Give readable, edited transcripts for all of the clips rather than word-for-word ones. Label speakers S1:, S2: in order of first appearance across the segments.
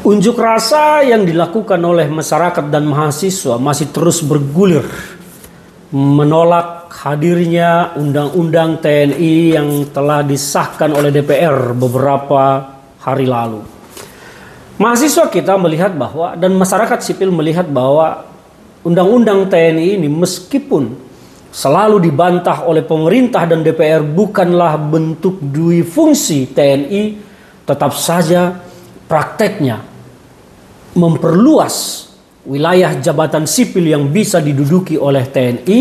S1: Unjuk rasa yang dilakukan oleh masyarakat dan mahasiswa masih terus bergulir menolak hadirnya undang-undang TNI yang telah disahkan oleh DPR beberapa hari lalu. Mahasiswa kita melihat bahwa, dan masyarakat sipil melihat bahwa undang-undang TNI ini meskipun selalu dibantah oleh pemerintah dan DPR bukanlah bentuk dui fungsi TNI, tetap saja prakteknya memperluas wilayah jabatan sipil yang bisa diduduki oleh TNI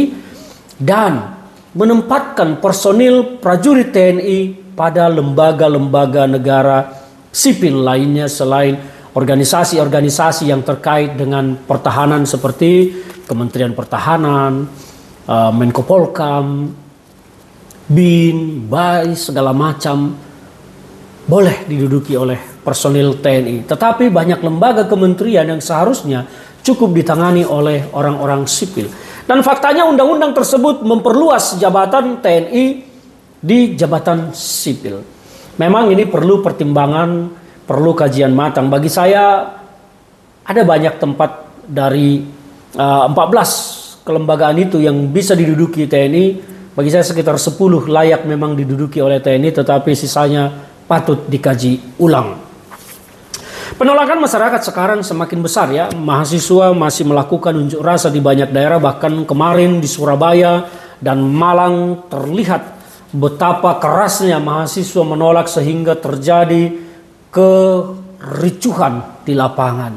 S1: dan menempatkan personil prajurit TNI pada lembaga-lembaga negara sipil lainnya selain organisasi-organisasi yang terkait dengan pertahanan seperti Kementerian Pertahanan, Menko Polkam, BIN, BAI, segala macam boleh diduduki oleh personil TNI. Tetapi banyak lembaga kementerian yang seharusnya cukup ditangani oleh orang-orang sipil. Dan faktanya undang-undang tersebut memperluas jabatan TNI di jabatan sipil. Memang ini perlu pertimbangan, perlu kajian matang. Bagi saya ada banyak tempat dari 14 kelembagaan itu yang bisa diduduki TNI. Bagi saya sekitar 10 layak memang diduduki oleh TNI, tetapi sisanya patut dikaji ulang. Penolakan masyarakat sekarang semakin besar ya. Mahasiswa masih melakukan unjuk rasa di banyak daerah, bahkan kemarin di Surabaya dan Malang terlihat betapa kerasnya mahasiswa menolak sehingga terjadi kericuhan di lapangan.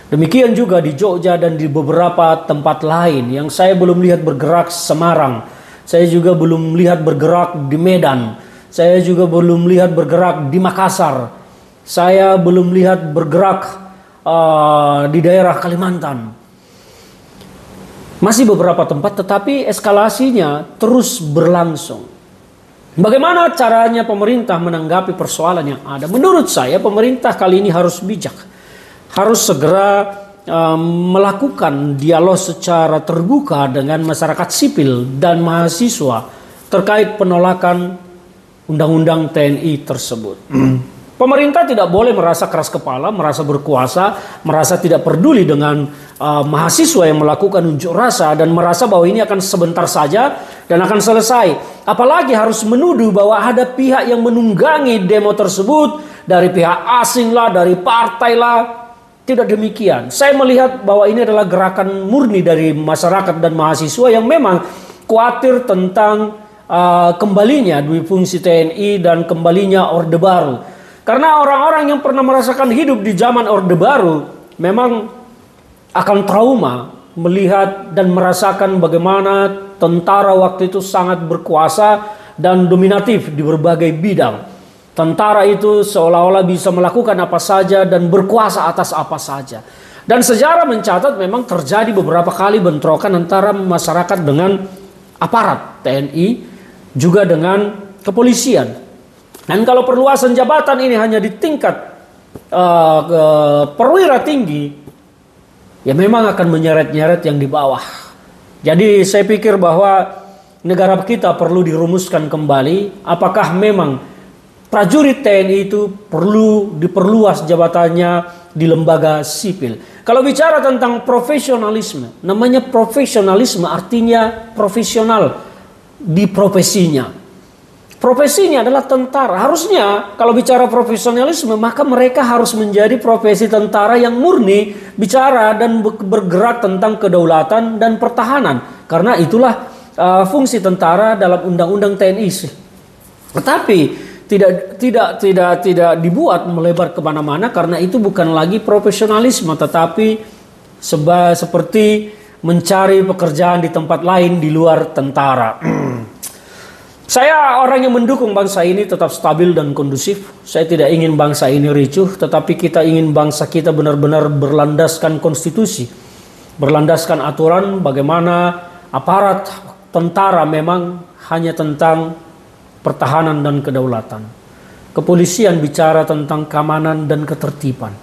S1: Demikian juga di Jogja dan di beberapa tempat lain yang saya belum lihat bergerak. Semarang, saya juga belum lihat bergerak di Medan, saya juga belum lihat bergerak di Makassar, saya belum lihat bergerak di daerah Kalimantan. Masih beberapa tempat, tetapi eskalasinya terus berlangsung. Bagaimana caranya pemerintah menanggapi persoalan yang ada? Menurut saya pemerintah kali ini harus bijak. Harus segera melakukan dialog secara terbuka dengan masyarakat sipil dan mahasiswa terkait penolakan undang-undang TNI tersebut. Pemerintah tidak boleh merasa keras kepala, merasa berkuasa, merasa tidak peduli dengan mahasiswa yang melakukan unjuk rasa dan merasa bahwa ini akan sebentar saja dan akan selesai. Apalagi harus menuduh bahwa ada pihak yang menunggangi demo tersebut dari pihak asing lah, dari partai lah. Tidak demikian. Saya melihat bahwa ini adalah gerakan murni dari masyarakat dan mahasiswa yang memang khawatir tentang kembalinya dui fungsi TNI dan kembalinya Orde Baru. Karena orang-orang yang pernah merasakan hidup di zaman Orde Baru memang akan trauma melihat dan merasakan bagaimana tentara waktu itu sangat berkuasa dan dominatif di berbagai bidang. Tentara itu seolah-olah bisa melakukan apa saja dan berkuasa atas apa saja. Dan sejarah mencatat memang terjadi beberapa kali bentrokan antara masyarakat dengan aparat TNI juga dengan kepolisian. Dan kalau perluasan jabatan ini hanya di tingkat perwira tinggi, ya memang akan menyeret-nyeret yang di bawah. Jadi saya pikir bahwa negara kita perlu dirumuskan kembali apakah memang prajurit TNI itu perlu diperluas jabatannya di lembaga sipil. Kalau bicara tentang profesionalisme, namanya profesionalisme artinya profesional di profesinya. Profesinya adalah tentara. Harusnya kalau bicara profesionalisme maka mereka harus menjadi profesi tentara yang murni bicara dan bergerak tentang kedaulatan dan pertahanan. Karena itulah fungsi tentara dalam undang-undang TNI. Tetapi tidak dibuat melebar kemana-mana karena itu bukan lagi profesionalisme tetapi seperti mencari pekerjaan di tempat lain di luar tentara. Saya orang yang mendukung bangsa ini tetap stabil dan kondusif. Saya tidak ingin bangsa ini ricuh, tetapi kita ingin bangsa kita benar-benar berlandaskan konstitusi, berlandaskan aturan bagaimana aparat tentara memang hanya tentang pertahanan dan kedaulatan. Kepolisian bicara tentang keamanan dan ketertiban.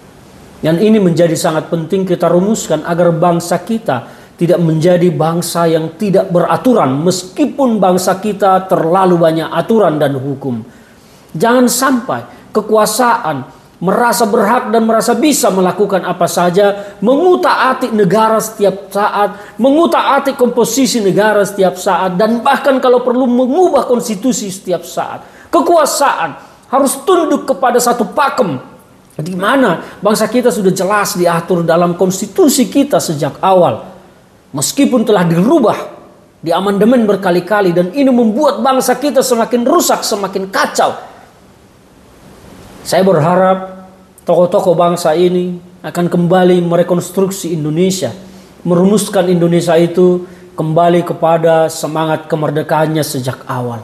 S1: Dan ini menjadi sangat penting kita rumuskan agar bangsa kita tidak menjadi bangsa yang tidak beraturan meskipun bangsa kita terlalu banyak aturan dan hukum. Jangan sampai kekuasaan merasa berhak dan merasa bisa melakukan apa saja, mengutak-atik negara setiap saat, mengutak-atik komposisi negara setiap saat, dan bahkan kalau perlu mengubah konstitusi setiap saat. Kekuasaan harus tunduk kepada satu pakem, di mana bangsa kita sudah jelas diatur dalam konstitusi kita sejak awal. Meskipun telah dirubah, diamandemen berkali-kali, dan ini membuat bangsa kita semakin rusak, semakin kacau. Saya berharap tokoh-tokoh bangsa ini akan kembali merekonstruksi Indonesia, merumuskan Indonesia itu kembali kepada semangat kemerdekaannya sejak awal.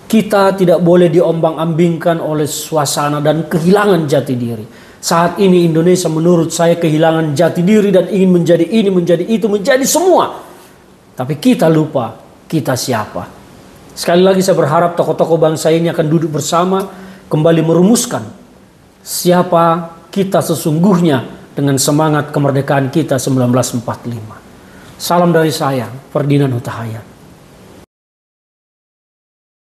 S1: Kita tidak boleh diombang-ambingkan oleh suasana dan kehilangan jati diri. Saat ini Indonesia menurut saya kehilangan jati diri dan ingin menjadi ini, menjadi itu, menjadi semua. Tapi kita lupa kita siapa. Sekali lagi saya berharap tokoh-tokoh bangsa ini akan duduk bersama, kembali merumuskan siapa kita sesungguhnya dengan semangat kemerdekaan kita 1945. Salam dari saya, Ferdinand Huta Hayan.